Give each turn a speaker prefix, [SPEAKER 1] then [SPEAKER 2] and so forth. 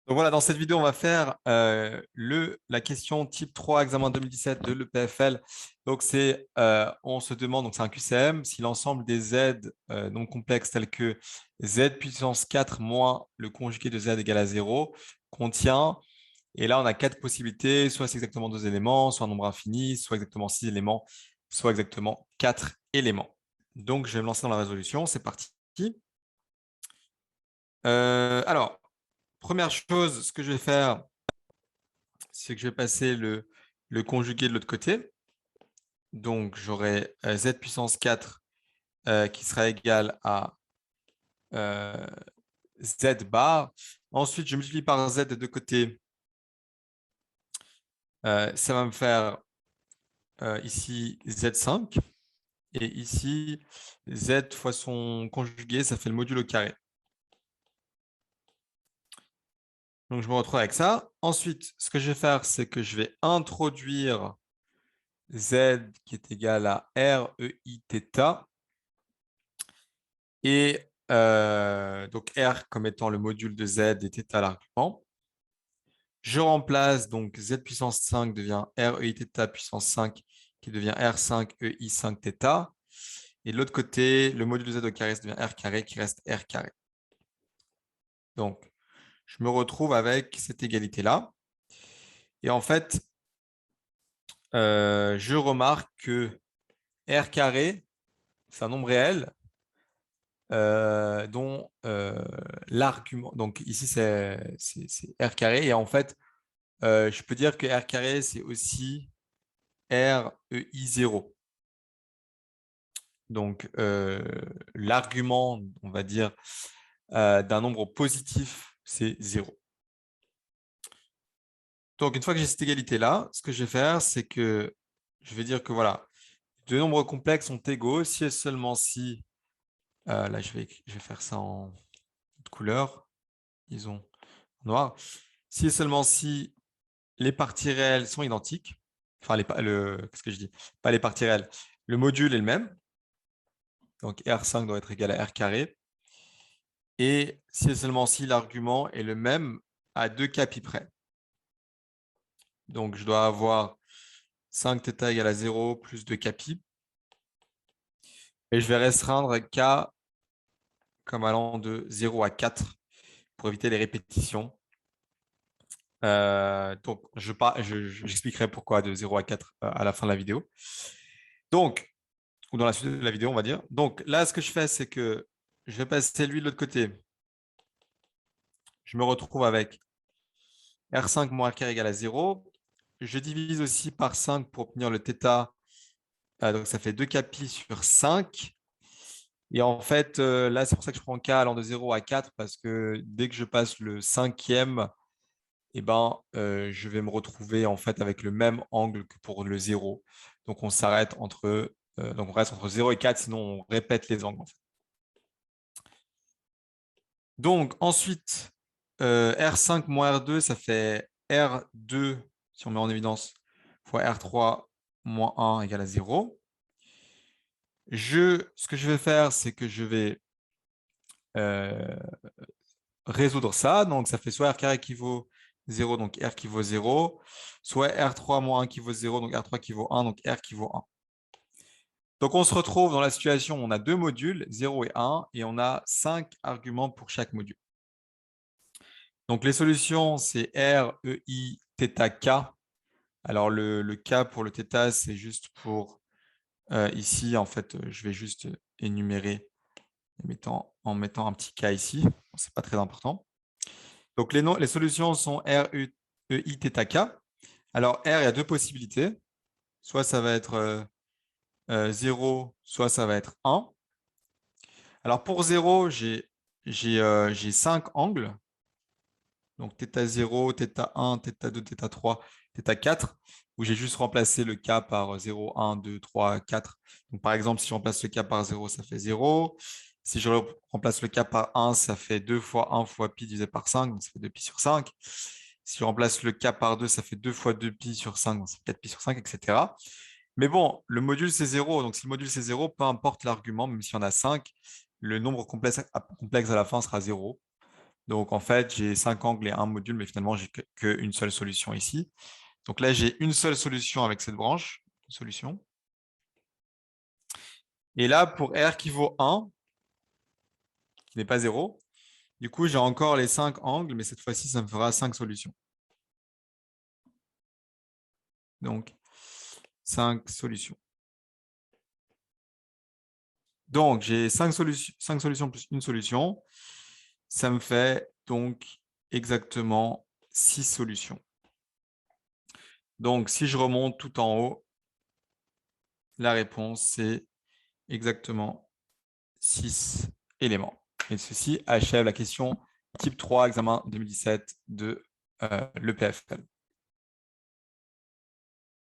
[SPEAKER 1] Donc voilà, dans cette vidéo, on va faire la question type 3, examen 2017 de l'EPFL. Donc, on se demande, donc c'est un QCM, si l'ensemble des z non complexes tels que z puissance 4 moins le conjugué de z égale à 0 contient, et là on a quatre possibilités, soit c'est exactement deux éléments, soit un nombre infini, soit exactement 6 éléments, soit exactement 4 éléments. Donc, je vais me lancer dans la résolution, c'est parti. Alors, première chose, ce que je vais faire, c'est que je vais passer le conjugué de l'autre côté. Donc, j'aurai z puissance 4 qui sera égal à z bar. Ensuite, je multiplie par z des deux côtés. Ça va me faire ici z5. Et ici, z fois son conjugué, ça fait le module au carré. Donc, je me retrouve avec ça. Ensuite, ce que je vais faire, c'est que je vais introduire z qui est égal à REI θ. Et donc R comme étant le module de Z et θ l'argument. Je remplace donc Z puissance 5 devient REI θ puissance 5 qui devient R5 EI 5 θ. Et de l'autre côté, le module de Z au carré ça devient R carré qui reste R carré. Donc, je me retrouve avec cette égalité-là. Et en fait, je remarque que R carré, c'est un nombre réel dont l'argument, donc ici c'est R carré, et en fait, je peux dire que R carré, c'est aussi REI0. Donc, l'argument, on va dire, d'un nombre positif, c'est 0. Donc, une fois que j'ai cette égalité-là, ce que je vais faire, c'est que je vais dire que voilà, deux nombres complexes sont égaux si et seulement si, là je vais faire ça en couleur, disons noir, si et seulement si les parties réelles sont identiques, enfin, qu'est-ce que je dis? Pas les parties réelles, le module est le même, donc R5 doit être égal à R carré, et si et seulement si l'argument est le même à 2 cas pi près. Donc, je dois avoir 5θ égale à 0 plus 2 cas pi, et je vais restreindre k comme allant de 0 à 4 pour éviter les répétitions. Donc, j'expliquerai pourquoi de 0 à 4 à la fin de la vidéo. Donc, ou dans la suite de la vidéo, on va dire. Donc, là, ce que je fais, c'est que je vais passer lui de l'autre côté. Je me retrouve avec R5 moins R carré égale à 0. Je divise aussi par 5 pour obtenir le θ. Donc, ça fait 2 k pi sur 5. Et en fait, là, c'est pour ça que je prends k allant de 0 à 4 parce que dès que je passe le cinquième, eh ben, je vais me retrouver en fait avec le même angle que pour le 0. Donc, on s'arrête donc on reste entre 0 et 4, sinon on répète les angles en fait. Donc, ensuite, R5 moins R2, ça fait R2, si on met en évidence, fois R3 moins 1 égale à 0. Ce que je vais faire, c'est que je vais euh, résoudre ça. Donc, ça fait soit R carré qui vaut 0, donc R qui vaut 0, soit R3 moins 1 qui vaut 0, donc R3 qui vaut 1, donc R qui vaut 1. Donc, on se retrouve dans la situation où on a deux modules, 0 et 1, et on a 5 arguments pour chaque module. Donc, les solutions, c'est R, E, I, θ, K. Alors, le K pour le θ, c'est juste pour ici, en fait, je vais juste énumérer en mettant un petit K ici. C'est pas très important. Donc, les solutions sont R, E, I, θ, K. Alors, R, il y a deux possibilités. Soit ça va être 0, soit ça va être 1. Alors, pour 0, j'ai 5 angles. Donc, θ0, θ1, θ2, θ3, θ4, où j'ai juste remplacé le K par 0, 1, 2, 3, 4. Donc, par exemple, si je remplace le K par 0, ça fait 0. Si je remplace le K par 1, ça fait 2 fois 1 fois pi divisé par 5, donc ça fait 2 pi sur 5. Si je remplace le K par 2, ça fait 2 fois 2 pi sur 5, donc ça fait 4 pi sur 5, etc. Mais bon, le module c'est 0, donc si le module c'est 0, peu importe l'argument, même si on a 5, le nombre complexe à la fin sera 0. Donc, en fait, j'ai 5 angles et un module, mais finalement, j'ai qu'une seule solution ici. Donc là, j'ai une seule solution avec cette branche. Solution. Et là, pour R qui vaut 1, qui n'est pas 0, du coup, j'ai encore les 5 angles, mais cette fois-ci, ça me fera 5 solutions. Donc, 5 solutions. Donc, j'ai 5 solutions plus une solution. Ça me fait donc exactement 6 solutions. Donc, si je remonte tout en haut, la réponse, c'est exactement 6 éléments. Et ceci achève la question type 3, examen 2017 de l'EPFL.